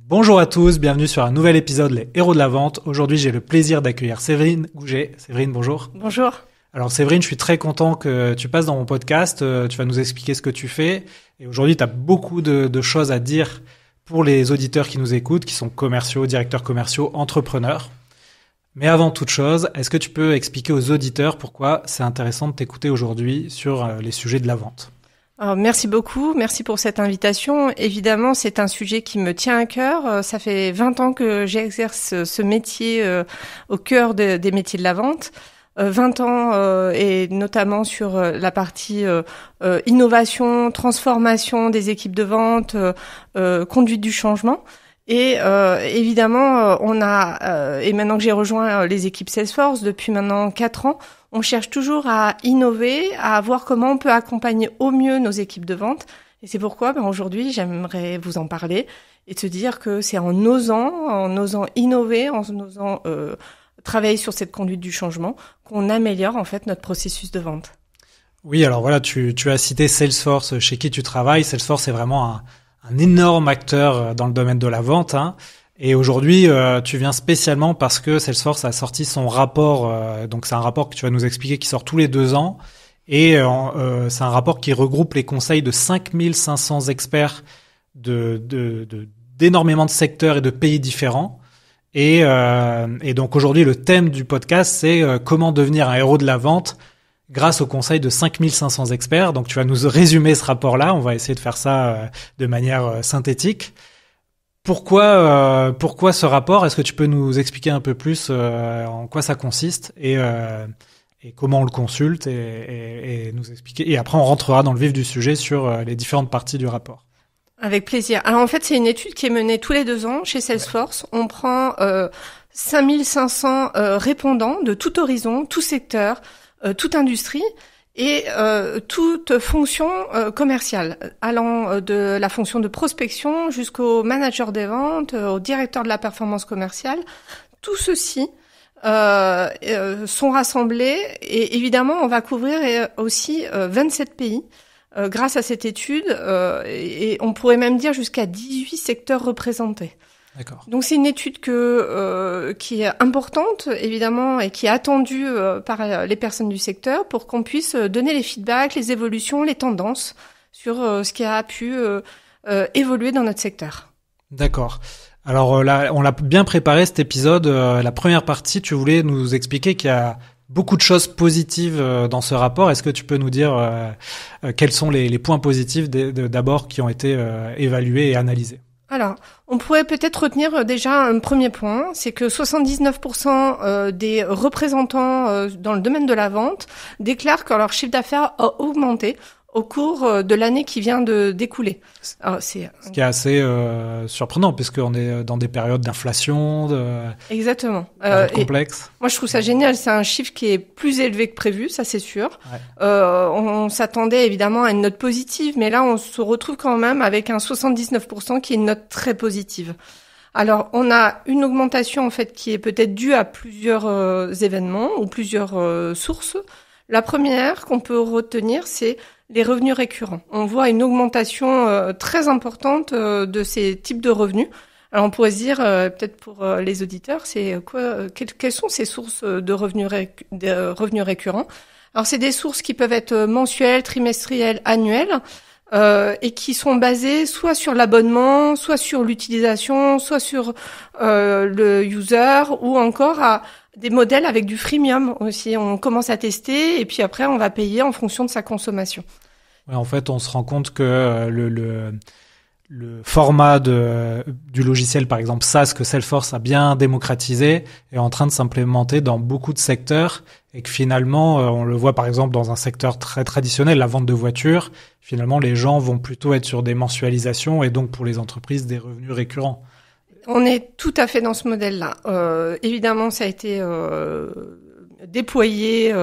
Bonjour à tous, bienvenue sur un nouvel épisode Les Héros de la Vente. Aujourd'hui, j'ai le plaisir d'accueillir Séverine Gouget. Séverine, bonjour. Bonjour. Alors Séverine, je suis très content que tu passes dans mon podcast. Tu vas nous expliquer ce que tu fais. Et aujourd'hui, tu as beaucoup de choses à dire pour les auditeurs qui nous écoutent, qui sont commerciaux, directeurs commerciaux, entrepreneurs. Mais avant toute chose, est-ce que tu peux expliquer aux auditeurs pourquoi c'est intéressant de t'écouter aujourd'hui sur les sujets de la vente ? Alors, merci beaucoup, merci pour cette invitation. Évidemment, c'est un sujet qui me tient à cœur. Ça fait 20 ans que j'exerce ce métier au cœur des métiers de la vente. 20 ans et notamment sur la partie innovation, transformation des équipes de vente, conduite du changement. Et évidemment, on a et maintenant que j'ai rejoint les équipes Salesforce depuis maintenant 4 ans, on cherche toujours à innover, à voir comment on peut accompagner au mieux nos équipes de vente. Et c'est pourquoi aujourd'hui, j'aimerais vous en parler et te dire que c'est en osant innover, en osant travailler sur cette conduite du changement, qu'on améliore en fait notre processus de vente. Oui, alors voilà, tu as cité Salesforce chez qui tu travailles. Salesforce est vraiment un énorme acteur dans le domaine de la vente, hein. Et aujourd'hui, tu viens spécialement parce que Salesforce a sorti son rapport. Donc, c'est un rapport que tu vas nous expliquer qui sort tous les 2 ans. Et c'est un rapport qui regroupe les conseils de 5500 experts d'énormément de secteurs et de pays différents. Et donc, aujourd'hui, le thème du podcast, c'est comment devenir un héros de la vente grâce au conseil de 5500 experts. Donc, tu vas nous résumer ce rapport-là. On va essayer de faire ça de manière synthétique. Pourquoi ce rapport ? Est-ce que tu peux nous expliquer un peu plus en quoi ça consiste et comment on le consulte et nous expliquer. Et après, on rentrera dans le vif du sujet sur les différentes parties du rapport. Avec plaisir. Alors en fait, c'est une étude qui est menée tous les 2 ans chez Salesforce. On prend 5500 répondants de tout horizon, tout secteur, toute industrie. Et toute fonction commerciale, allant de la fonction de prospection jusqu'au manager des ventes, au directeur de la performance commerciale, tout ceci sont rassemblés et évidemment on va couvrir aussi 27 pays grâce à cette étude et on pourrait même dire jusqu'à 18 secteurs représentés. D'accord. Donc c'est une étude qui est importante évidemment et qui est attendue par les personnes du secteur pour qu'on puisse donner les feedbacks, les évolutions, les tendances sur ce qui a pu évoluer dans notre secteur. D'accord. Alors là, on l'a bien préparé cet épisode. La première partie, tu voulais nous expliquer qu'il y a beaucoup de choses positives dans ce rapport. Est-ce que tu peux nous dire quels sont les points positifs d'abord qui ont été évalués et analysés ? Alors, on pourrait peut-être retenir déjà un premier point, c'est que 79% des représentants dans le domaine de la vente déclarent que leur chiffre d'affaires a augmenté au cours de l'année qui vient de d'écouler. Alors, ce qui est assez surprenant puisqu'on est dans des périodes d'inflation, exactement. Complexes. Moi, je trouve ça génial. C'est un chiffre qui est plus élevé que prévu, ça c'est sûr. Ouais. On s'attendait évidemment à une note positive, mais là, on se retrouve quand même avec un 79% qui est une note très positive. Alors, on a une augmentation en fait qui est peut-être due à plusieurs événements ou plusieurs sources. La première qu'on peut retenir, c'est les revenus récurrents. On voit une augmentation très importante de ces types de revenus. Alors on pourrait se dire, peut-être pour les auditeurs, c'est quoi quelles sont ces sources de revenus récurrents ? Alors c'est des sources qui peuvent être mensuelles, trimestrielles, annuelles, et qui sont basées soit sur l'abonnement, soit sur l'utilisation, soit sur le user, ou encore à des modèles avec du freemium aussi. On commence à tester et puis après on va payer en fonction de sa consommation. Ouais, en fait, on se rend compte que le format du logiciel, par exemple SaaS, que Salesforce a bien démocratisé, est en train de s'implémenter dans beaucoup de secteurs et que finalement, on le voit par exemple dans un secteur très traditionnel, la vente de voitures, finalement les gens vont plutôt être sur des mensualisations et donc pour les entreprises des revenus récurrents. On est tout à fait dans ce modèle-là. Évidemment, ça a été déployé.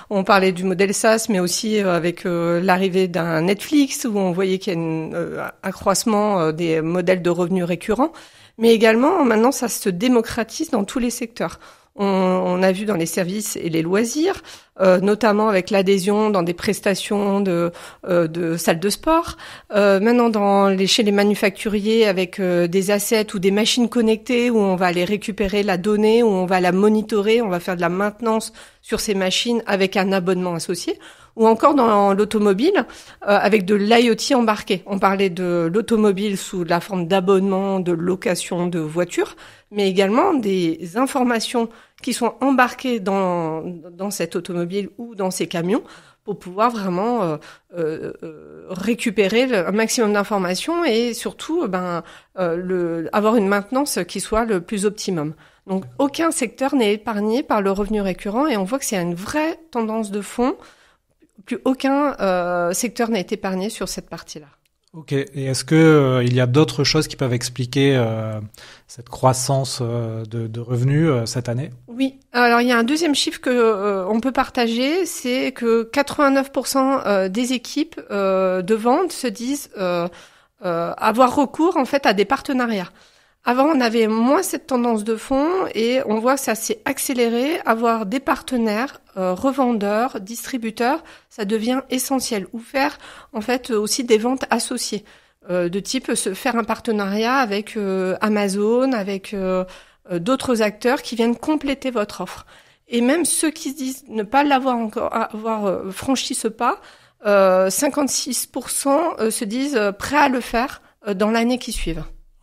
On parlait du modèle SaaS, mais aussi avec l'arrivée d'un Netflix, où on voyait qu'il y a un accroissement des modèles de revenus récurrents. Mais également, maintenant, ça se démocratise dans tous les secteurs. On a vu dans les services et les loisirs, notamment avec l'adhésion dans des prestations de salles de sport. Maintenant, chez les manufacturiers, avec des assets ou des machines connectées où on va aller récupérer la donnée, où on va la monitorer, on va faire de la maintenance sur ces machines avec un abonnement associé. Ou encore dans l'automobile, avec de l'IoT embarqué. On parlait de l'automobile sous la forme d'abonnement, de location de voitures, mais également des informations qui sont embarquées dans cette automobile ou dans ces camions pour pouvoir vraiment récupérer un maximum d'informations et surtout avoir une maintenance qui soit le plus optimum. Donc aucun secteur n'est épargné par le revenu récurrent et on voit que c'est une vraie tendance de fond. Plus aucun secteur n'est épargné sur cette partie-là. Ok. Et est-ce que il y a d'autres choses qui peuvent expliquer cette croissance de revenus cette année? Oui. Alors il y a un deuxième chiffre que on peut partager, c'est que 89% des équipes de vente se disent avoir recours en fait à des partenariats. Avant, on avait moins cette tendance de fond et on voit que ça s'est accéléré. Avoir des partenaires, revendeurs, distributeurs, ça devient essentiel. Ou faire en fait aussi des ventes associées, de type se faire un partenariat avec Amazon, avec d'autres acteurs qui viennent compléter votre offre. Et même ceux qui se disent ne pas avoir franchi ce pas, 56% se disent prêts à le faire dans l'année qui suit.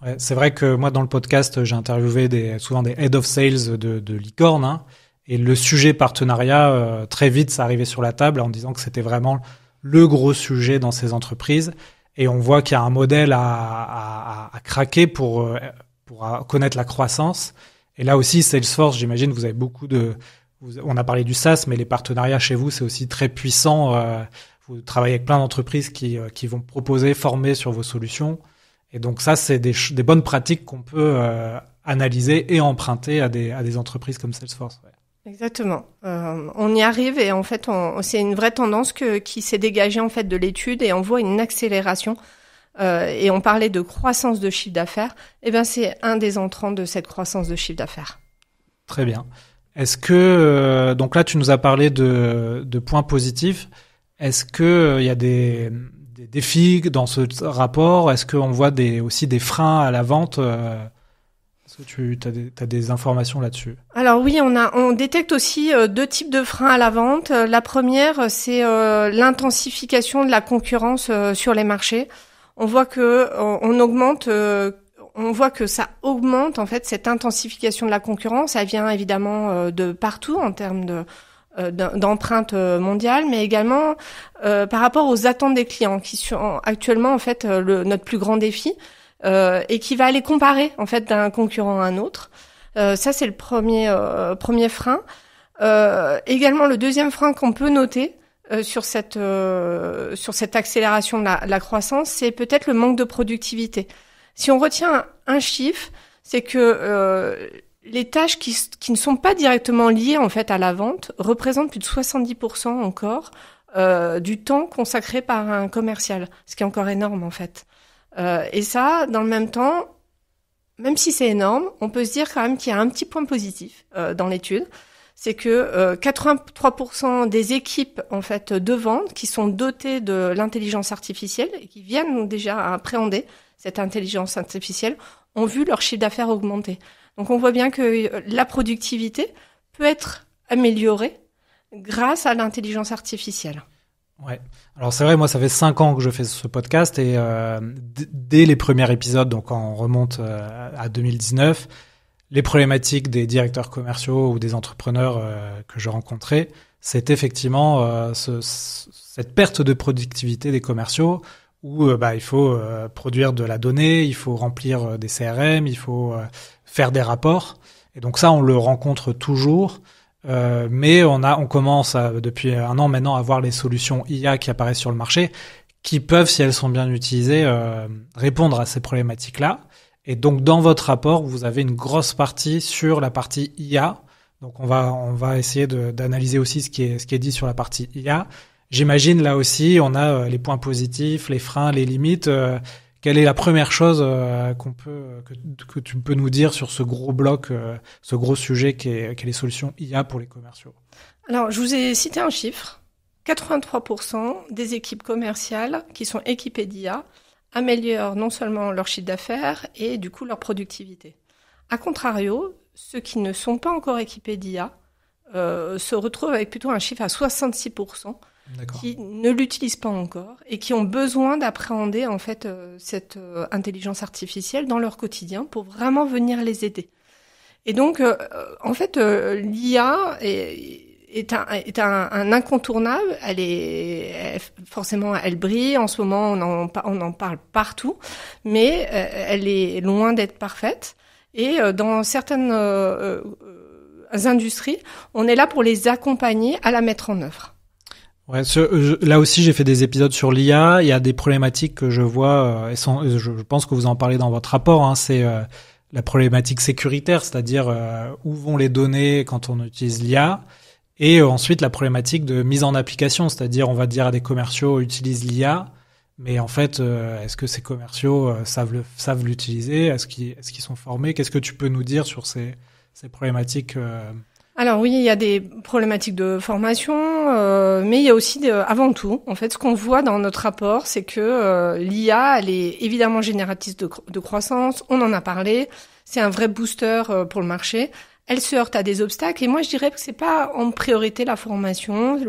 Ouais, c'est vrai que moi, dans le podcast, j'ai interviewé souvent des head of sales de licorne, hein, et le sujet partenariat, très vite, ça arrivait sur la table en disant que c'était vraiment le gros sujet dans ces entreprises. Et on voit qu'il y a un modèle à craquer pour connaître la croissance. Et là aussi, Salesforce, j'imagine, vous avez on a parlé du SaaS, mais les partenariats chez vous, c'est aussi très puissant. Vous travaillez avec plein d'entreprises qui vont proposer, former sur vos solutions. Et donc ça, c'est des bonnes pratiques qu'on peut analyser et emprunter à des entreprises comme Salesforce. Ouais. Exactement. On y arrive et en fait, c'est une vraie tendance qui s'est dégagée en fait de l'étude et on voit une accélération. Et on parlait de croissance de chiffre d'affaires. Eh bien, c'est un des entrants de cette croissance de chiffre d'affaires. Très bien. Est-ce que donc là, tu nous as parlé de points positifs. Est-ce que il y a des défis dans ce rapport? Est-ce qu'on voit aussi des freins à la vente? Est-ce que tu as des informations là-dessus? Alors oui, on détecte aussi deux types de freins à la vente. La première, c'est l'intensification de la concurrence sur les marchés. On voit que on voit que ça augmente en fait cette intensification de la concurrence. Elle vient évidemment de partout en termes d'empreinte mondiale, mais également par rapport aux attentes des clients qui sont actuellement en fait notre plus grand défi et qui va aller comparer en fait d'un concurrent à un autre. Ça c'est le premier frein. Également le deuxième frein qu'on peut noter sur cette accélération de la croissance, c'est peut-être le manque de productivité. Si on retient un chiffre, c'est que les tâches qui ne sont pas directement liées en fait à la vente représentent plus de 70% encore du temps consacré par un commercial, ce qui est encore énorme en fait. Et ça, dans le même temps, même si c'est énorme, on peut se dire quand même qu'il y a un petit point positif dans l'étude, c'est que 83% des équipes en fait de vente qui sont dotées de l'intelligence artificielle et qui viennent déjà appréhender cette intelligence artificielle ont vu leur chiffre d'affaires augmenter. Donc on voit bien que la productivité peut être améliorée grâce à l'intelligence artificielle. Ouais. Alors c'est vrai, moi ça fait 5 ans que je fais ce podcast et dès les premiers épisodes, donc quand on remonte à 2019, les problématiques des directeurs commerciaux ou des entrepreneurs que je rencontrais, c'est effectivement cette perte de productivité des commerciaux où il faut produire de la donnée, il faut remplir des CRM, il faut faire des rapports. Et donc ça, on le rencontre toujours. Mais on commence depuis 1 an maintenant à voir les solutions IA qui apparaissent sur le marché qui peuvent, si elles sont bien utilisées, répondre à ces problématiques-là. Et donc, dans votre rapport, vous avez une grosse partie sur la partie IA. Donc, on va essayer d'analyser aussi ce qui est dit sur la partie IA. J'imagine, là aussi, on a les points positifs, les freins, les limites. quelle est la première chose que tu peux nous dire sur ce gros bloc, ce gros sujet qu'est les solutions IA pour les commerciaux? Alors, je vous ai cité un chiffre. 83% des équipes commerciales qui sont équipées d'IA améliorent non seulement leur chiffre d'affaires et du coup leur productivité. A contrario, ceux qui ne sont pas encore équipés d'IA se retrouvent avec plutôt un chiffre à 66%. D'accord. Qui ne l'utilisent pas encore et qui ont besoin d'appréhender en fait cette intelligence artificielle dans leur quotidien pour vraiment venir les aider. Et donc en fait l'IA est un incontournable. Forcément elle brille en ce moment, on en parle partout, mais elle est loin d'être parfaite. Et dans certaines industries, on est là pour les accompagner à la mettre en œuvre. Ouais, là aussi, j'ai fait des épisodes sur l'IA. Il y a des problématiques que je vois, je pense que vous en parlez dans votre rapport, hein, c'est la problématique sécuritaire, c'est-à-dire où vont les données quand on utilise l'IA, et ensuite la problématique de mise en application, c'est-à-dire on va dire à des commerciaux utilise l'IA, mais en fait, est-ce que ces commerciaux savent l'utiliser? Est-ce qu'ils sont formés? Qu'est-ce que tu peux nous dire sur ces problématiques Alors oui, il y a des problématiques de formation, mais il y a aussi, avant tout, en fait, ce qu'on voit dans notre rapport, c'est que l'IA, elle est évidemment génératrice de croissance, on en a parlé, c'est un vrai booster pour le marché. Elle se heurte à des obstacles, et moi je dirais que c'est pas en priorité la formation,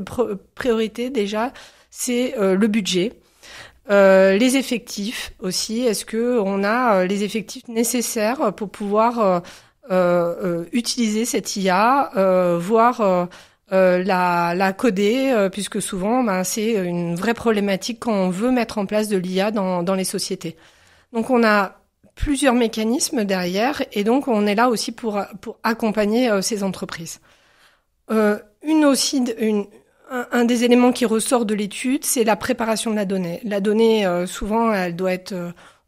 priorité déjà, c'est le budget. Les effectifs aussi, est-ce que on a les effectifs nécessaires pour pouvoir utiliser cette IA, voire la coder, puisque souvent c'est une vraie problématique quand on veut mettre en place de l'IA dans les sociétés. Donc on a plusieurs mécanismes derrière, et donc on est là aussi pour accompagner ces entreprises. Un des éléments qui ressort de l'étude, c'est la préparation de la donnée. La donnée, souvent, elle doit être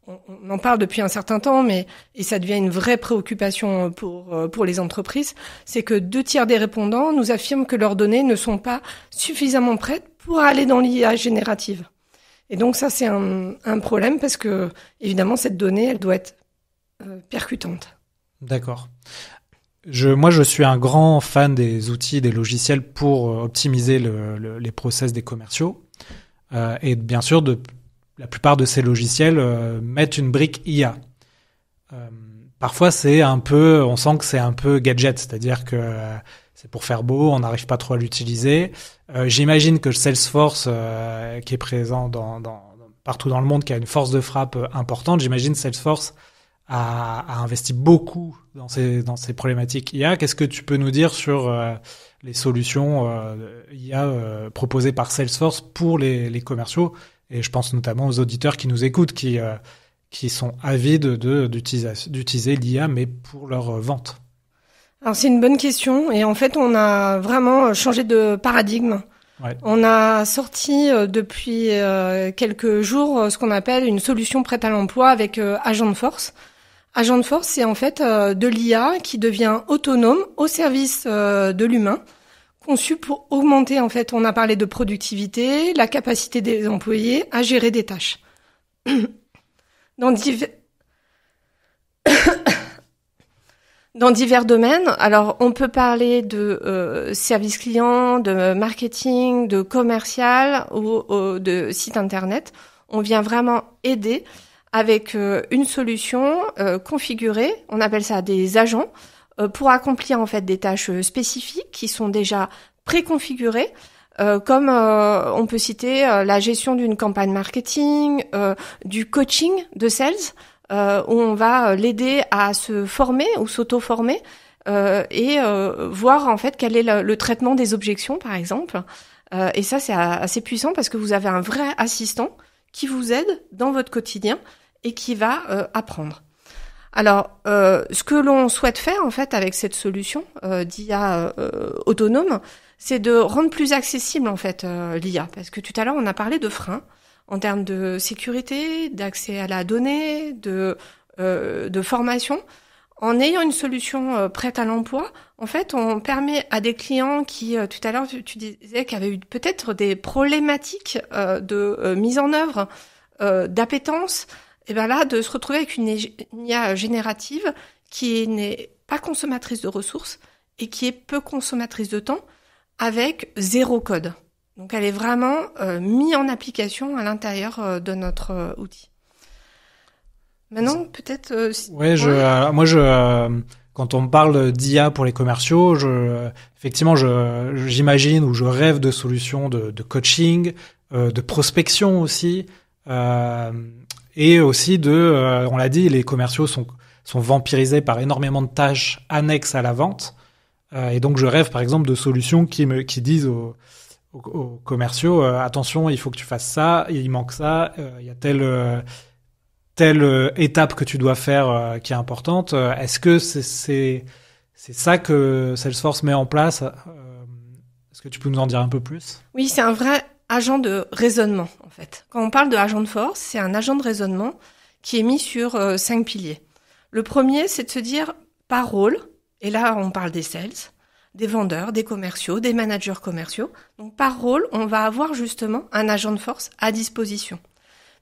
on en parle depuis un certain temps, et ça devient une vraie préoccupation pour les entreprises, c'est que 2/3 des répondants nous affirment que leurs données ne sont pas suffisamment prêtes pour aller dans l'IA générative. Et donc ça, c'est un problème parce que, évidemment, cette donnée, elle doit être percutante. D'accord. Moi, je suis un grand fan des outils, des logiciels pour optimiser les process des commerciaux. Et bien sûr, la plupart de ces logiciels mettent une brique IA. Parfois, on sent que c'est un peu gadget, c'est-à-dire que c'est pour faire beau, on n'arrive pas trop à l'utiliser. J'imagine que Salesforce, qui est présent partout dans le monde, qui a une force de frappe importante, j'imagine Salesforce a investi beaucoup dans ces problématiques IA. Qu'est-ce que tu peux nous dire sur les solutions IA proposées par Salesforce pour les commerciaux? Et je pense notamment aux auditeurs qui nous écoutent, qui sont avides d'utiliser l'IA, mais pour leur vente. Alors c'est une bonne question, et en fait on a vraiment changé de paradigme. Ouais. On a sorti depuis quelques jours ce qu'on appelle une solution prête à l'emploi avec Agentforce. Agentforce, c'est en fait de l'IA qui devient autonome au service de l'humain, conçu pour augmenter, en fait, on a parlé de productivité, la capacité des employés à gérer des tâches. Dans divers domaines, alors on peut parler de service client, de marketing, de commercial ou de site internet. On vient vraiment aider avec une solution configurée, on appelle ça des agents, pour accomplir en fait des tâches spécifiques qui sont déjà préconfigurées, comme on peut citer la gestion d'une campagne marketing, du coaching de sales, où on va l'aider à se former ou s'auto-former et voir en fait quel est le traitement des objections par exemple. Et ça c'est assez puissant parce que vous avez un vrai assistant qui vous aide dans votre quotidien et qui va apprendre. Alors, ce que l'on souhaite faire en fait avec cette solution d'IA autonome, c'est de rendre plus accessible en fait l'IA, parce que tout à l'heure on a parlé de freins en termes de sécurité, d'accès à la donnée, de formation. En ayant une solution prête à l'emploi, en fait, on permet à des clients qui, tout à l'heure, tu disais qu'il y avait eu peut-être des problématiques de mise en œuvre, d'appétence. et ben là, de se retrouver avec une IA générative qui n'est pas consommatrice de ressources et qui est peu consommatrice de temps, avec 0 code. Donc elle est vraiment mise en application à l'intérieur de notre outil. Maintenant, peut-être... quand on me parle d'IA pour les commerciaux, effectivement, j'imagine ou je rêve de solutions de coaching, de prospection aussi, et aussi on l'a dit, les commerciaux sont vampirisés par énormément de tâches annexes à la vente, et donc je rêve par exemple de solutions qui disent aux commerciaux, attention, il faut que tu fasses ça, il manque ça, il y a telle étape que tu dois faire qui est importante. Est-ce que c'est ça que Salesforce met en place? Est-ce que tu peux nous en dire un peu plus? Oui, c'est un vrai agent de raisonnement, en fait. Quand on parle de agent de force, c'est un agent de raisonnement qui est mis sur 5 piliers. Le premier, c'est de se dire par rôle, et là on parle des sales, des vendeurs, des commerciaux, des managers commerciaux. Donc par rôle, on va avoir justement un agent de force à disposition.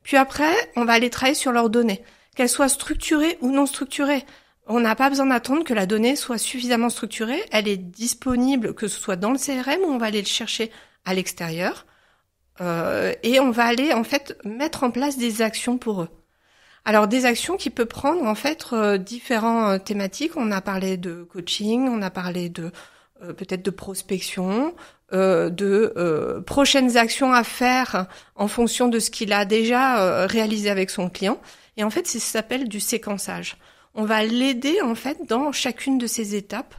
Puis après, on va aller travailler sur leurs données, qu'elles soient structurées ou non structurées. On n'a pas besoin d'attendre que la donnée soit suffisamment structurée. Elle est disponible, que ce soit dans le CRM ou on va aller le chercher à l'extérieur. Et on va aller en fait mettre en place des actions pour eux. Alors des actions qui peuvent prendre en fait différentes thématiques. On a parlé de coaching, on a parlé de peut-être de prospection, de prochaines actions à faire en fonction de ce qu'il a déjà réalisé avec son client. Et en fait, ça s'appelle du séquençage. On va l'aider en fait dans chacune de ces étapes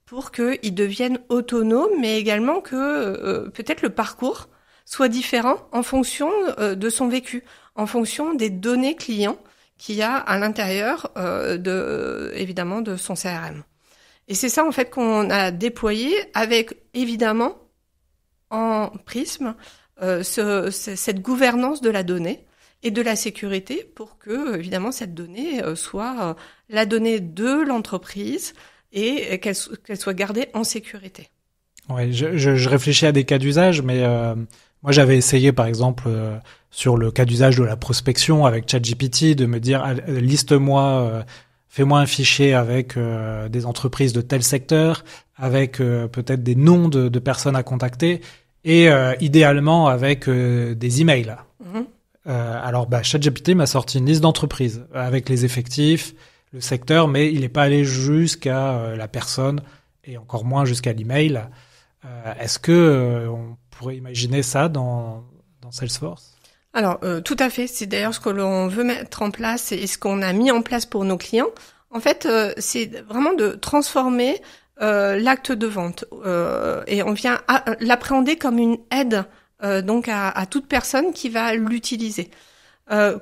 pour qu'il devienne autonome, mais également que peut-être le parcours soit différent en fonction de son vécu, en fonction des données clients qu'il y a à l'intérieur évidemment de son CRM. Et c'est ça en fait qu'on a déployé avec évidemment en prisme cette gouvernance de la donnée et de la sécurité pour que évidemment cette donnée soit la donnée de l'entreprise et qu'elle soit gardée en sécurité. Ouais, je réfléchis à des cas d'usage, mais moi j'avais essayé par exemple sur le cas d'usage de la prospection avec ChatGPT de me dire liste-moi fais-moi un fichier avec des entreprises de tel secteur, avec peut-être des noms de personnes à contacter, et idéalement avec des emails. Alors, ChatGPT m'a sorti une liste d'entreprises avec les effectifs, le secteur, mais il n'est pas allé jusqu'à la personne et encore moins jusqu'à l'email. Est-ce que on pourrait imaginer ça dans Salesforce ? Alors, tout à fait. C'est d'ailleurs ce que l'on veut mettre en place et ce qu'on a mis en place pour nos clients. En fait, c'est vraiment de transformer l'acte de vente et on vient l'appréhender comme une aide donc à toute personne qui va l'utiliser.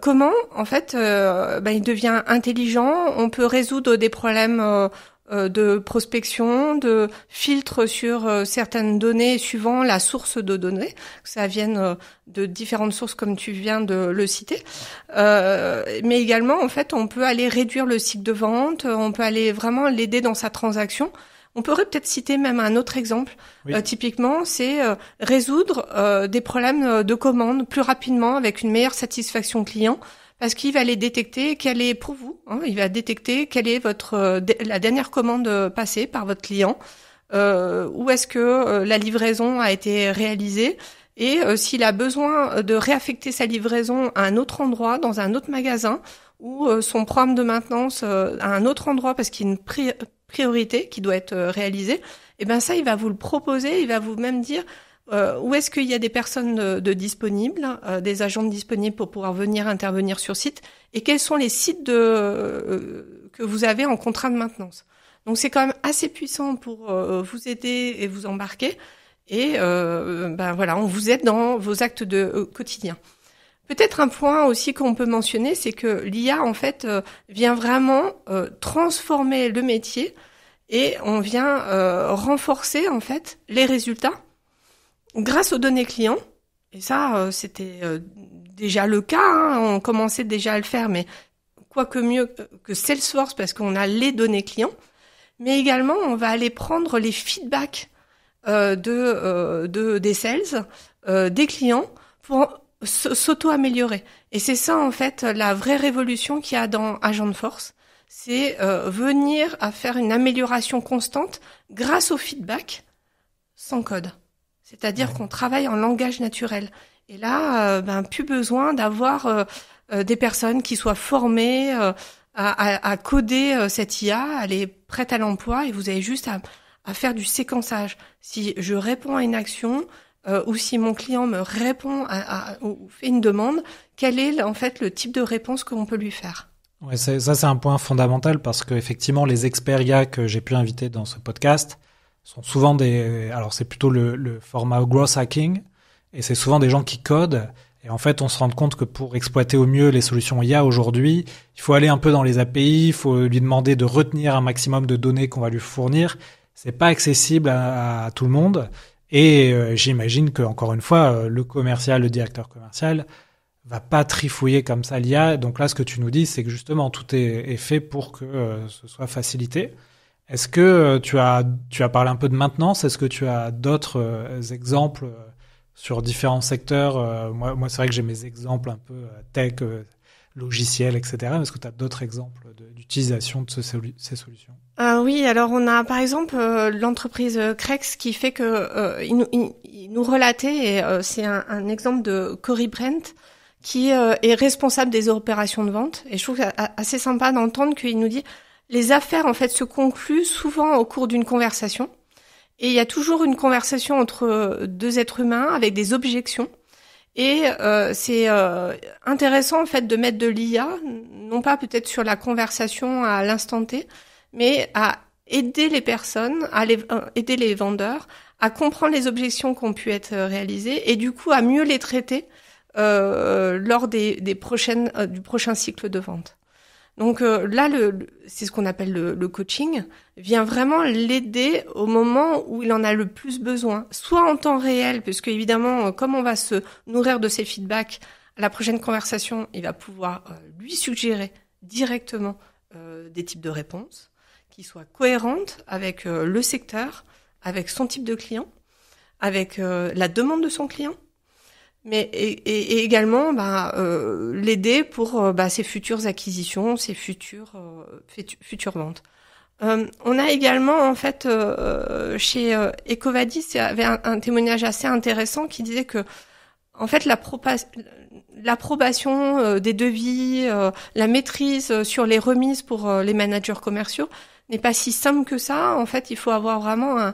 Comment ? En fait, il devient intelligent. On peut résoudre des problèmes de prospection, de filtre sur certaines données suivant la source de données, que ça vienne de différentes sources comme tu viens de le citer. Mais également, en fait, on peut aller réduire le cycle de vente, on peut aller vraiment l'aider dans sa transaction. On pourrait peut-être citer même un autre exemple. Oui. Typiquement, c'est résoudre des problèmes de commande plus rapidement avec une meilleure satisfaction client. Parce qu'il va les détecter, quelle est pour vous, il va détecter quelle est la dernière commande passée par votre client, où est-ce que la livraison a été réalisée, et s'il a besoin de réaffecter sa livraison à un autre endroit, dans un autre magasin, ou son programme de maintenance à un autre endroit parce qu'il y a une priorité qui doit être réalisée, et ben ça, il va vous le proposer, il va vous même dire où est-ce qu'il y a des personnes disponibles, des agents disponibles pour pouvoir venir intervenir sur site, et quels sont les sites que vous avez en contrat de maintenance. Donc c'est quand même assez puissant pour vous aider et vous embarquer, et on vous aide dans vos actes de quotidien. Peut-être un point aussi qu'on peut mentionner, c'est que l'IA en fait vient vraiment transformer le métier, et on vient renforcer en fait les résultats grâce aux données clients. Et ça, c'était déjà le cas, on commençait déjà à le faire, mais quoi que mieux que Salesforce, parce qu'on a les données clients, mais également on va aller prendre les feedbacks des sales, des clients, pour s'auto-améliorer. Et c'est ça, en fait, la vraie révolution qu'il y a dans Agent Force. C'est venir à faire une amélioration constante grâce au feedback sans code. C'est-à-dire qu'on travaille en langage naturel. Et là, plus besoin d'avoir des personnes qui soient formées à coder cette IA. Elle est prête à l'emploi et vous avez juste à faire du séquençage. Si je réponds à une action ou si mon client me répond ou fait une demande, quel est en fait le type de réponse qu'on peut lui faire? Ouais, ça c'est un point fondamental parce que effectivement les experts IA que j'ai pu inviter dans ce podcast sont souvent alors c'est plutôt le format growth hacking et c'est souvent des gens qui codent et en fait on se rend compte que pour exploiter au mieux les solutions IA aujourd'hui, il faut aller un peu dans les API, il faut lui demander de retenir un maximum de données qu'on va lui fournir. C'est pas accessible à tout le monde et j'imagine que encore une fois le commercial, le directeur commercial va pas trifouiller comme ça l'IA. Donc là, ce que tu nous dis, c'est que justement, tout est fait pour que ce soit facilité. Est-ce que tu as parlé un peu de maintenance? Est-ce que tu as d'autres exemples sur différents secteurs? Moi, c'est vrai que j'ai mes exemples un peu tech, logiciels, etc. Est-ce que tu as d'autres exemples d'utilisation de ces solutions? Oui, alors on a par exemple l'entreprise Crex qui fait que il nous relatait, et c'est un exemple de Cory Brent, qui est responsable des opérations de vente. Et je trouve assez sympa d'entendre qu'il nous dit les affaires en fait se concluent souvent au cours d'une conversation. Et il y a toujours une conversation entre deux êtres humains avec des objections. Et c'est intéressant en fait de mettre de l'IA, non pas peut-être sur la conversation à l'instant T, mais à aider les personnes, aider les vendeurs à comprendre les objections qui ont pu être réalisées et du coup à mieux les traiter lors du prochain cycle de vente. Donc là, c'est ce qu'on appelle le coaching, vient vraiment l'aider au moment où il en a le plus besoin, soit en temps réel, puisque évidemment, comme on va se nourrir de ses feedbacks, à la prochaine conversation, il va pouvoir lui suggérer directement des types de réponses qui soient cohérentes avec le secteur, avec son type de client, avec la demande de son client. Mais et également l'aider pour ses futures acquisitions, ses futures ventes. On a également en fait chez Ecovadis, il y avait un témoignage assez intéressant qui disait que en fait l'approbation des devis, la maîtrise sur les remises pour les managers commerciaux n'est pas si simple que ça. En fait, il faut avoir vraiment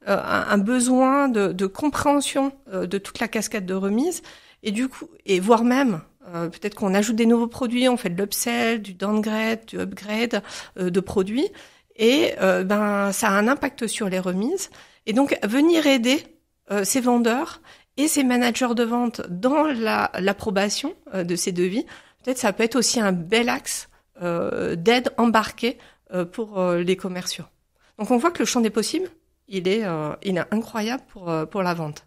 un besoin de compréhension de toute la cascade de remises et du coup voire même peut-être qu'on ajoute des nouveaux produits, on fait de l'upsell, du downgrade, du upgrade de produits et ça a un impact sur les remises et donc venir aider ces vendeurs et ces managers de vente dans l'approbation de ces devis, peut-être ça peut être aussi un bel axe d'aide embarquée pour les commerciaux. Donc on voit que le champ des possibles il est incroyable pour la vente.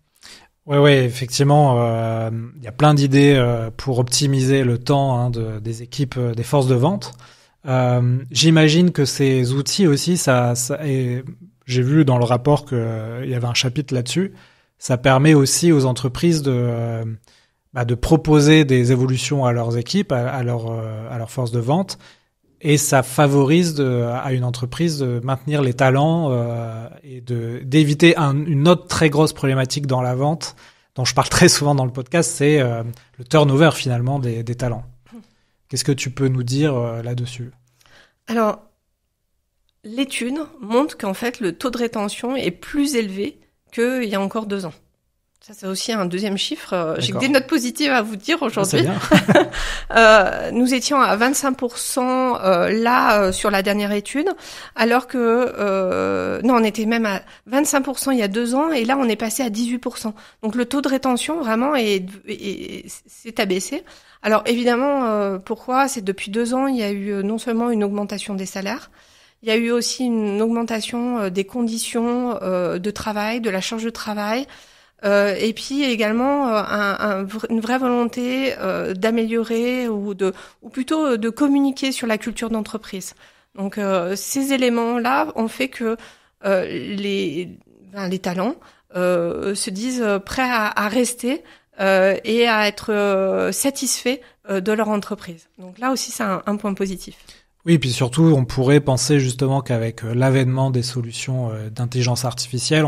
Ouais, effectivement, il y a plein d'idées pour optimiser le temps des équipes, des forces de vente. J'imagine que ces outils aussi, et j'ai vu dans le rapport qu'il y avait un chapitre là-dessus. Ça permet aussi aux entreprises de proposer des évolutions à leurs équipes, à leurs forces de vente. Et ça favorise à une entreprise de maintenir les talents et d'éviter une autre très grosse problématique dans la vente dont je parle très souvent dans le podcast, c'est le turnover finalement des talents. Qu'est-ce que tu peux nous dire là-dessus? Alors, l'étude montre qu'en fait le taux de rétention est plus élevé qu'il y a encore 2 ans. Ça, c'est aussi un deuxième chiffre. J'ai que des notes positives à vous dire aujourd'hui. Nous étions à 25% sur la dernière étude, alors que on était même à 25% il y a 2 ans, et là on est passé à 18%. Donc le taux de rétention vraiment s'est abaissé. Alors évidemment, pourquoi? C'est depuis 2 ans, il y a eu non seulement une augmentation des salaires, il y a eu aussi une augmentation des conditions de travail, de la charge de travail. Et puis également une vraie volonté d'améliorer ou plutôt de communiquer sur la culture d'entreprise. Donc ces éléments-là ont fait que les talents se disent prêts à rester et à être satisfaits de leur entreprise. Donc là aussi, c'est un point positif. Oui, puis surtout, on pourrait penser justement qu'avec l'avènement des solutions d'intelligence artificielle,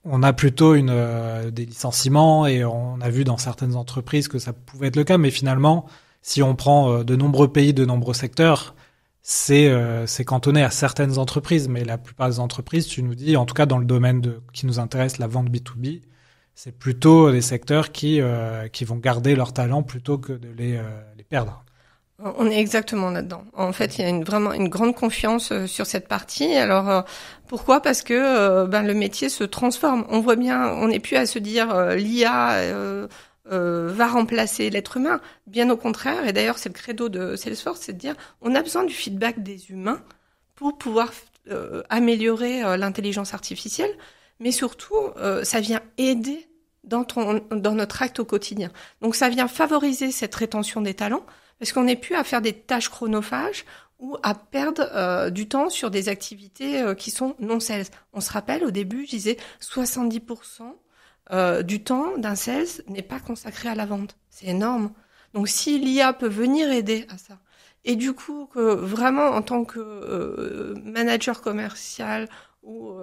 on a plutôt des licenciements, et on a vu dans certaines entreprises que ça pouvait être le cas. Mais finalement, si on prend de nombreux pays, de nombreux secteurs, c'est cantonné à certaines entreprises. Mais la plupart des entreprises, tu nous dis, en tout cas dans le domaine qui nous intéresse, la vente B2B, c'est plutôt des secteurs qui vont garder leurs talents plutôt que de les perdre. On est exactement là-dedans. En fait, il y a vraiment une grande confiance sur cette partie. Alors, pourquoi ? Parce que le métier se transforme. On voit bien, on n'est plus à se dire l'IA va remplacer l'être humain. Bien au contraire, et d'ailleurs, c'est le credo de Salesforce, c'est de dire on a besoin du feedback des humains pour pouvoir améliorer l'intelligence artificielle, mais surtout, ça vient aider dans notre acte au quotidien. Donc, ça vient favoriser cette rétention des talents, parce qu'on n'est plus à faire des tâches chronophages ou à perdre du temps sur des activités qui sont non sales. On se rappelle, au début, je disais 70% du temps d'un sales n'est pas consacré à la vente. C'est énorme. Donc, si l'IA peut venir aider à ça, et du coup, que vraiment, en tant que manager commercial ou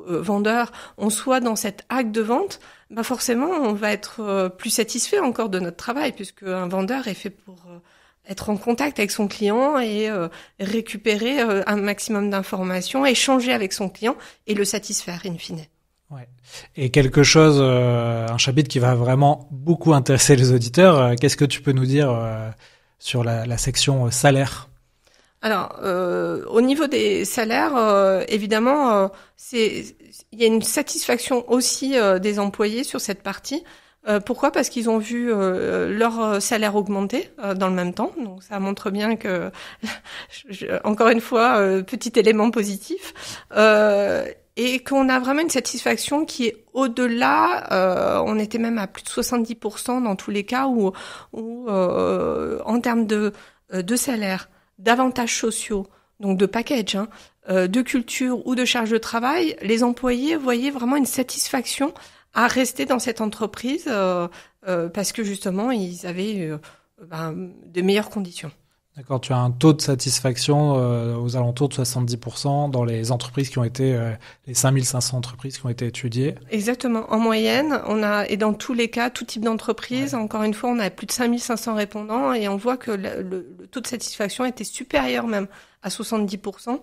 vendeur, on soit dans cet acte de vente, forcément, on va être plus satisfait encore de notre travail, puisque un vendeur est fait pour être en contact avec son client et récupérer un maximum d'informations, échanger avec son client et le satisfaire in fine. Ouais. Et quelque chose, un chapitre qui va vraiment beaucoup intéresser les auditeurs. Qu'est-ce que tu peux nous dire sur la section salaire ? Alors, au niveau des salaires, évidemment, il y a une satisfaction aussi des employés sur cette partie. Pourquoi ? Parce qu'ils ont vu leur salaire augmenter dans le même temps. Donc, ça montre bien que, encore une fois, petit élément positif. Et qu'on a vraiment une satisfaction qui est au-delà. On était même à plus de 70% dans tous les cas où en termes de salaire, d'avantages sociaux, donc de package, de culture ou de charge de travail, les employés voyaient vraiment une satisfaction à rester dans cette entreprise parce que justement, ils avaient de meilleures conditions. D'accord, tu as un taux de satisfaction aux alentours de 70% dans les entreprises qui ont été, les 5500 entreprises qui ont été étudiées. Exactement. En moyenne, et dans tous les cas, tout type d'entreprise, encore une fois, on a plus de 5500 répondants et on voit que le taux de satisfaction était supérieur même à 70%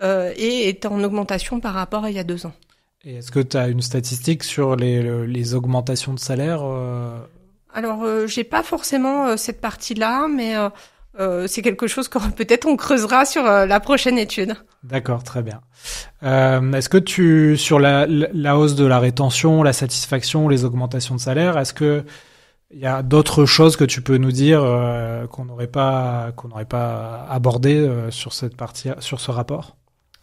et est en augmentation par rapport à il y a 2 ans. Et est-ce que tu as une statistique sur les augmentations de salaire Alors, j'ai pas forcément cette partie-là, mais c'est quelque chose que peut-être on creusera sur la prochaine étude. D'accord, très bien. Est-ce que sur la hausse de la rétention, la satisfaction, les augmentations de salaire, est-ce que il y a d'autres choses que tu peux nous dire qu'on n'aurait pas abordé sur cette partie, sur ce rapport ?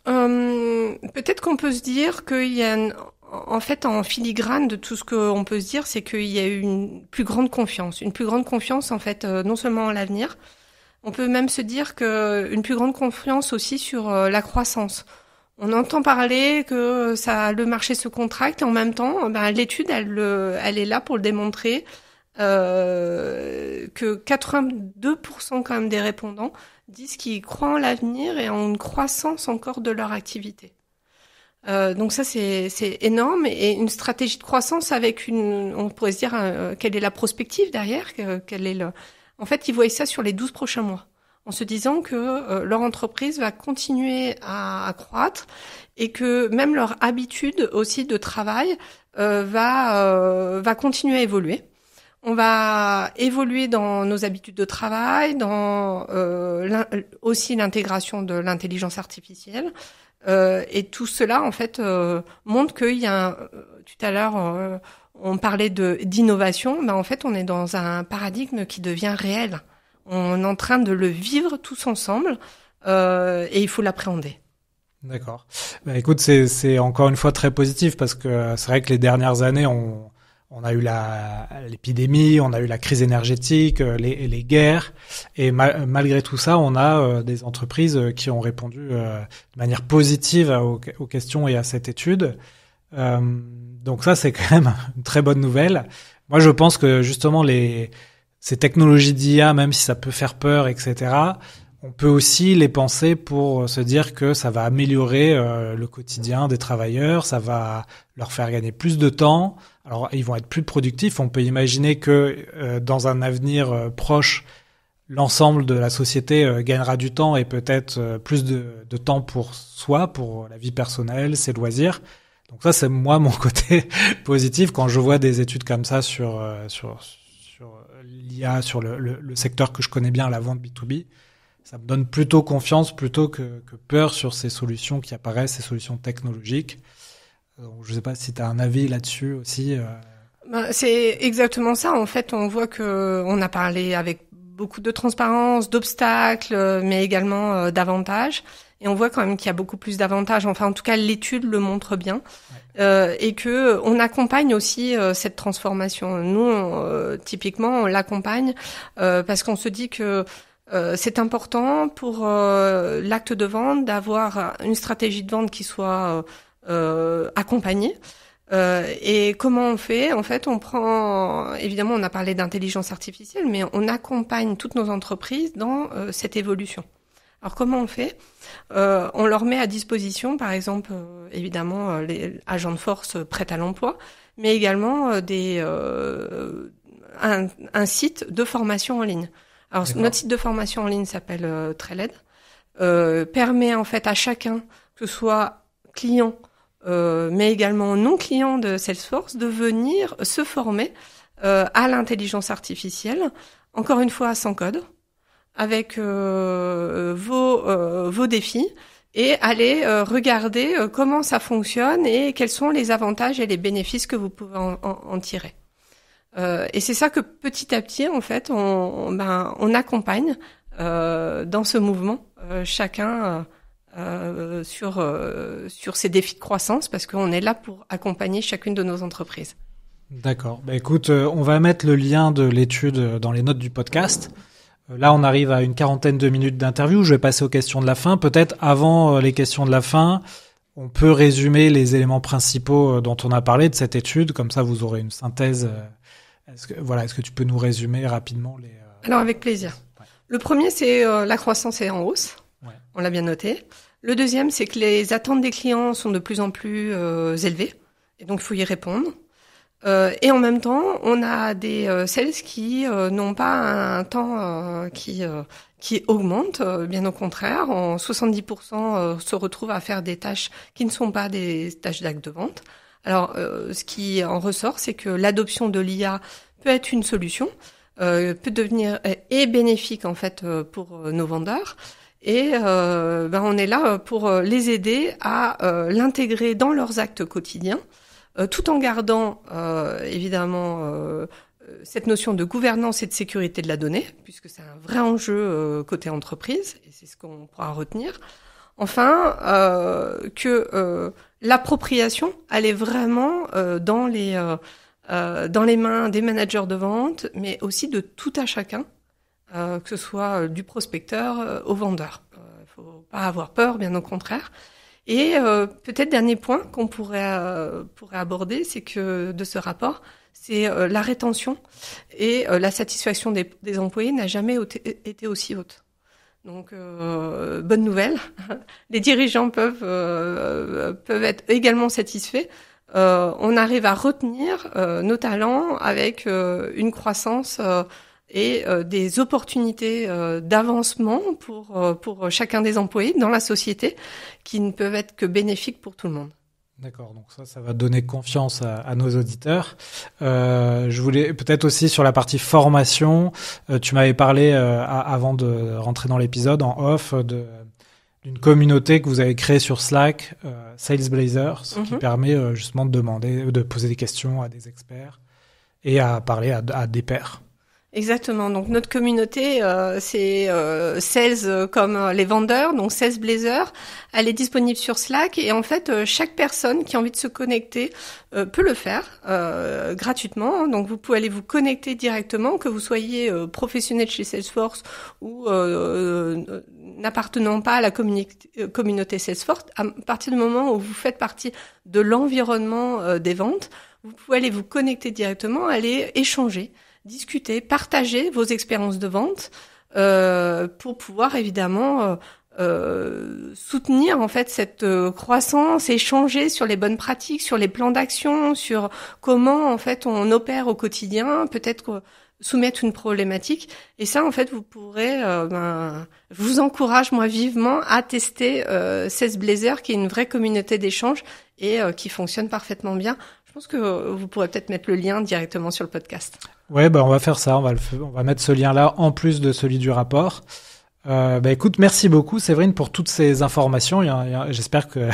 Peut-être qu'on peut se dire qu'il y a en fait, en filigrane de tout ce qu'on peut se dire, c'est qu'il y a eu une plus grande confiance en fait, non seulement en l'avenir. On peut même se dire une plus grande confiance aussi sur la croissance. On entend parler que le marché se contracte et en même temps, l'étude, elle est là pour le démontrer, que 82% quand même des répondants disent qu'ils croient en l'avenir et en une croissance encore de leur activité. Donc ça, c'est énorme et une stratégie de croissance avec on pourrait se dire, quelle est la prospective derrière, En fait, ils voient ça sur les 12 prochains mois, en se disant que leur entreprise va continuer à croître et que même leur habitude aussi de travail va continuer à évoluer. On va évoluer dans nos habitudes de travail, dans aussi l'intégration de l'intelligence artificielle. Et tout cela, en fait, montre qu'il y a tout à l'heure, on parlait d'innovation. En fait, on est dans un paradigme qui devient réel. On est en train de le vivre tous ensemble, et il faut l'appréhender. D'accord. Écoute, c'est encore une fois très positif parce que c'est vrai que les dernières années, on a eu l'épidémie, on a eu la crise énergétique, les guerres, et malgré tout ça, on a des entreprises qui ont répondu de manière positive aux questions et à cette étude. Donc ça, c'est quand même une très bonne nouvelle. Moi, je pense que justement ces technologies d'IA, même si ça peut faire peur, etc., on peut aussi les penser pour se dire que ça va améliorer le quotidien des travailleurs, ça va leur faire gagner plus de temps. Alors, ils vont être plus productifs. On peut imaginer que dans un avenir proche, l'ensemble de la société gagnera du temps et peut-être plus de temps pour soi, pour la vie personnelle, ses loisirs. Donc ça, c'est moi mon côté positif quand je vois des études comme ça sur l'IA, sur le secteur que je connais bien, la vente B2B. Ça me donne plutôt confiance plutôt que peur sur ces solutions qui apparaissent, ces solutions technologiques. Donc, je ne sais pas si tu as un avis là-dessus aussi. C'est exactement ça. En fait, on voit que on a parlé avec beaucoup de transparence, d'obstacles, mais également d'avantages. Et on voit quand même qu'il y a beaucoup plus d'avantages. Enfin, en tout cas, l'étude le montre bien. Ouais. Et que on accompagne aussi cette transformation. Nous, typiquement, on l'accompagne parce qu'on se dit que c'est important pour l'acte de vente d'avoir une stratégie de vente qui soit accompagnée. Et comment on fait? En fait, on prend, évidemment, on a parlé d'intelligence artificielle, mais on accompagne toutes nos entreprises dans cette évolution. Alors, comment on fait? On leur met à disposition, par exemple, évidemment, les agents de force prêts à l'emploi, mais également un site de formation en ligne. Alors, d'accord. Notre site de formation en ligne s'appelle Treled, permet en fait à chacun, que ce soit client, mais également non client de Salesforce, de venir se former à l'intelligence artificielle, encore une fois sans code, avec vos défis, et aller regarder comment ça fonctionne et quels sont les avantages et les bénéfices que vous pouvez en tirer. Et c'est ça que petit à petit, en fait, on accompagne dans ce mouvement chacun sur ces défis de croissance, parce qu'on est là pour accompagner chacune de nos entreprises. D'accord. Bah, écoute, on va mettre le lien de l'étude dans les notes du podcast. Là, on arrive à une 40aine de minutes d'interview. Je vais passer aux questions de la fin. Peut-être avant les questions de la fin, on peut résumer les éléments principaux dont on a parlé de cette étude. Comme ça, vous aurez une synthèse. Est-ce que tu peux nous résumer rapidement les... Alors, avec plaisir. Ouais. Le premier, c'est la croissance est en hausse. Ouais. On l'a bien noté. Le deuxième, c'est que les attentes des clients sont de plus en plus élevées. Et donc, il faut y répondre. Et en même temps, on a des sales qui n'ont pas un temps qui augmente. Bien au contraire, en 70% se retrouvent à faire des tâches qui ne sont pas des tâches d'acte de vente. Alors, ce qui en ressort, c'est que l'adoption de l'IA peut être une solution, peut devenir et bénéfique en fait pour nos vendeurs. Et on est là pour les aider à l'intégrer dans leurs actes quotidiens, tout en gardant évidemment cette notion de gouvernance et de sécurité de la donnée, puisque c'est un vrai enjeu côté entreprise, et c'est ce qu'on pourra retenir. Enfin, que l'appropriation, elle est vraiment dans les mains des managers de vente, mais aussi de tout à chacun, que ce soit du prospecteur au vendeur. Faut pas avoir peur, bien au contraire. Et peut-être dernier point qu'on pourrait aborder, c'est que de ce rapport, c'est la rétention et la satisfaction des employés n'a jamais été aussi haute. Donc bonne nouvelle, les dirigeants peuvent être également satisfaits. On arrive à retenir nos talents avec une croissance et des opportunités d'avancement pour chacun des employés dans la société qui ne peuvent être que bénéfiques pour tout le monde. D'accord, donc ça va donner confiance à nos auditeurs. Je voulais peut-être aussi sur la partie formation, tu m'avais parlé avant de rentrer dans l'épisode en off d'une communauté que vous avez créée sur Slack, Sales Blazers, qui permet justement de poser des questions à des experts et à parler à des pairs. Exactement. Donc notre communauté, c'est Sales comme les vendeurs, donc Sales Blazer. Elle est disponible sur Slack et en fait chaque personne qui a envie de se connecter peut le faire gratuitement. Donc vous pouvez aller vous connecter directement, que vous soyez professionnel chez Salesforce ou n'appartenant pas à la communauté Salesforce. À partir du moment où vous faites partie de l'environnement des ventes, vous pouvez aller vous connecter directement, aller échanger, discuter, partager vos expériences de vente pour pouvoir évidemment soutenir en fait cette croissance, échanger sur les bonnes pratiques, sur les plans d'action, sur comment en fait on opère au quotidien, peut-être soumettre une problématique. Et ça en fait vous pourrez, je vous encourage moi vivement à tester Sales Blazer, qui est une vraie communauté d'échange et qui fonctionne parfaitement bien. Je pense que vous pourrez peut-être mettre le lien directement sur le podcast. Ouais, on va faire ça. On va mettre ce lien-là en plus de celui du rapport. Écoute, merci beaucoup, Séverine, pour toutes ces informations. J'espère que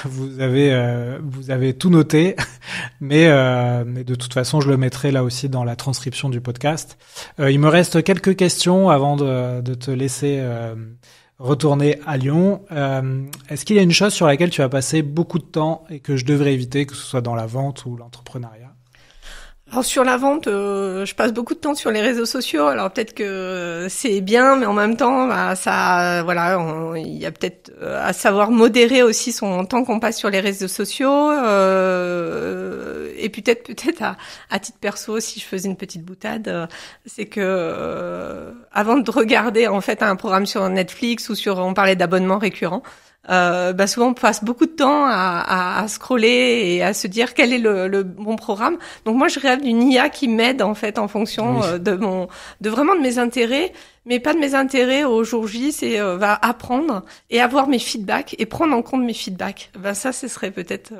vous avez tout noté, mais de toute façon, je le mettrai là aussi dans la transcription du podcast. Il me reste quelques questions avant de te laisser retourner à Lyon. Est-ce qu'il y a une chose sur laquelle tu as passé beaucoup de temps et que je devrais éviter, que ce soit dans la vente ou l'entrepreneuriat? Alors sur la vente, je passe beaucoup de temps sur les réseaux sociaux. Alors peut-être que c'est bien, mais en même temps, il y a peut-être à savoir modérer aussi son temps qu'on passe sur les réseaux sociaux. Et peut-être à titre perso, si je faisais une petite boutade, c'est que avant de regarder en fait un programme sur Netflix ou on parlait d'abonnement récurrent. Souvent on passe beaucoup de temps à scroller et à se dire quel est le bon programme. Donc moi je rêve d'une IA qui m'aide en fait en fonction de vraiment de mes intérêts, mais pas de mes intérêts au jour J, c'est va apprendre et avoir mes feedbacks et prendre en compte mes feedbacks. Ça ce serait peut-être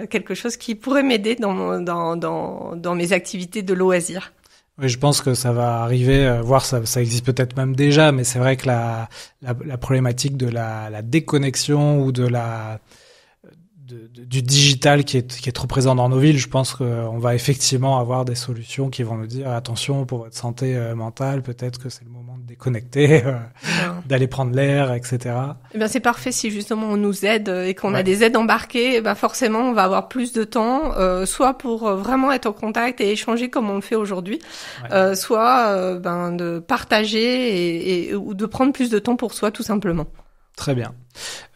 quelque chose qui pourrait m'aider dans mes activités de loisirs. Oui, je pense que ça va arriver, voire ça existe peut-être même déjà, mais c'est vrai que la problématique de la déconnexion ou du digital qui est trop présent dans nos villes, je pense qu'on va effectivement avoir des solutions qui vont nous dire attention pour votre santé mentale, peut-être que c'est le moment de déconnecter, d'aller prendre l'air, etc. Eh bien, c'est parfait si justement on nous aide et qu'on a des aides embarquées. Forcément, on va avoir plus de temps, soit pour vraiment être en contact et échanger comme on le fait aujourd'hui, soit de partager ou de prendre plus de temps pour soi, tout simplement. Très bien.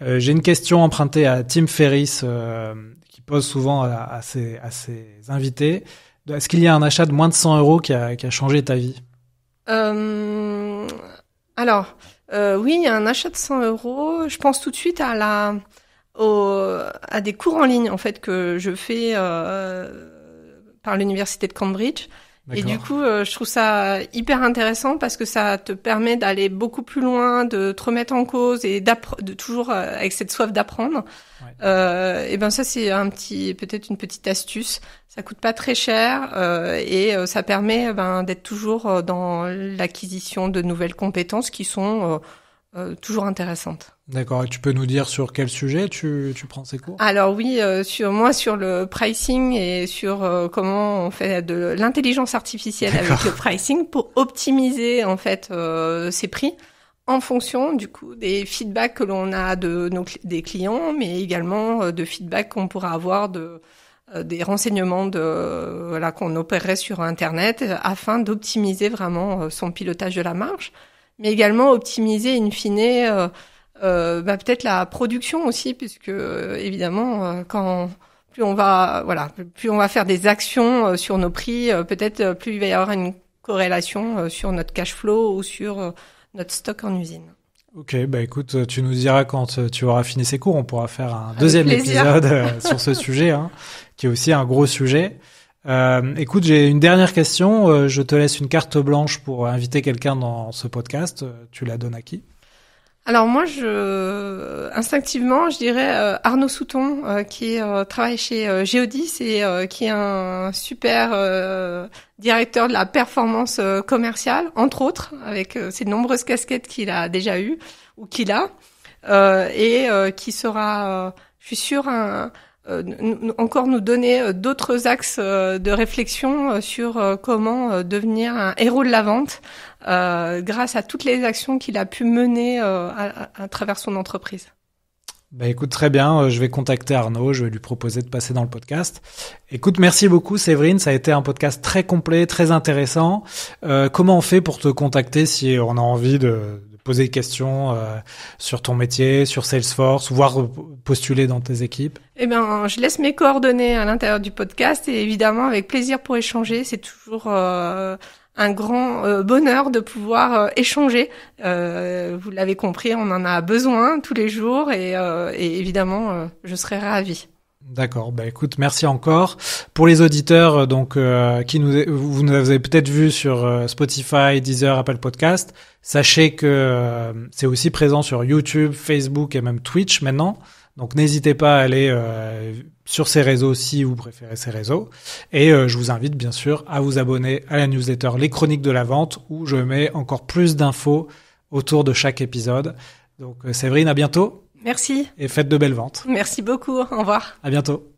J'ai une question empruntée à Tim Ferriss qui pose souvent à ses invités. Est-ce qu'il y a un achat de moins de 100 € qui a changé ta vie? Oui, il y a un achat de 100 €. Je pense tout de suite à des cours en ligne en fait que je fais par l'université de Cambridge. D'accord. Et du coup, je trouve ça hyper intéressant parce que ça te permet d'aller beaucoup plus loin, de te remettre en cause et de toujours avec cette soif d'apprendre. Ouais. Ça c'est peut-être une petite astuce. Ça coûte pas très cher et ça permet d'être toujours dans l'acquisition de nouvelles compétences qui sont toujours intéressantes. D'accord. Et tu peux nous dire sur quel sujet tu prends ces cours? Alors oui, sur le pricing et sur comment on fait de l'intelligence artificielle avec le pricing pour optimiser en fait ses prix en fonction du coup des feedbacks que l'on a des clients, mais également de feedbacks qu'on pourra avoir des renseignements qu'on opérerait sur Internet afin d'optimiser vraiment son pilotage de la marge, mais également optimiser in fine peut-être la production aussi, puisque évidemment plus on va faire des actions sur nos prix, peut-être plus il va y avoir une corrélation sur notre cash flow ou sur notre stock en usine. Ok, écoute, tu nous diras quand tu auras fini ces cours, on pourra faire un deuxième épisode sur ce sujet, qui est aussi un gros sujet. Écoute, j'ai une dernière question. Je te laisse une carte blanche pour inviter quelqu'un dans ce podcast. Tu la donnes à qui? Alors moi, instinctivement, je dirais Arnaud Souton, qui travaille chez Geodis et qui est un super directeur de la performance commerciale, entre autres, avec ses nombreuses casquettes qu'il a déjà eues ou qu'il a, et qui sera, je suis sûre, encore nous donner d'autres axes de réflexion sur comment devenir un héros de la vente grâce à toutes les actions qu'il a pu mener à travers son entreprise. Bah écoute, très bien, je vais contacter Arnaud, je vais lui proposer de passer dans le podcast. Écoute, merci beaucoup Séverine, ça a été un podcast très complet, très intéressant. Comment on fait pour te contacter si on a envie de poser des questions sur ton métier, sur Salesforce, voire postuler dans tes équipes? Eh bien, je laisse mes coordonnées à l'intérieur du podcast et évidemment avec plaisir pour échanger. C'est toujours un grand bonheur de pouvoir échanger. Vous l'avez compris, on en a besoin tous les jours et évidemment, je serai ravie. D'accord. Bah écoute, merci encore. Pour les auditeurs, donc vous nous avez peut-être vu sur Spotify, Deezer, Apple Podcast. Sachez que c'est aussi présent sur YouTube, Facebook et même Twitch maintenant. Donc n'hésitez pas à aller sur ces réseaux si vous préférez ces réseaux. Et je vous invite bien sûr à vous abonner à la newsletter Les Chroniques de la Vente où je mets encore plus d'infos autour de chaque épisode. Donc Séverine, à bientôt. Merci. Et faites de belles ventes. Merci beaucoup. Au revoir. À bientôt.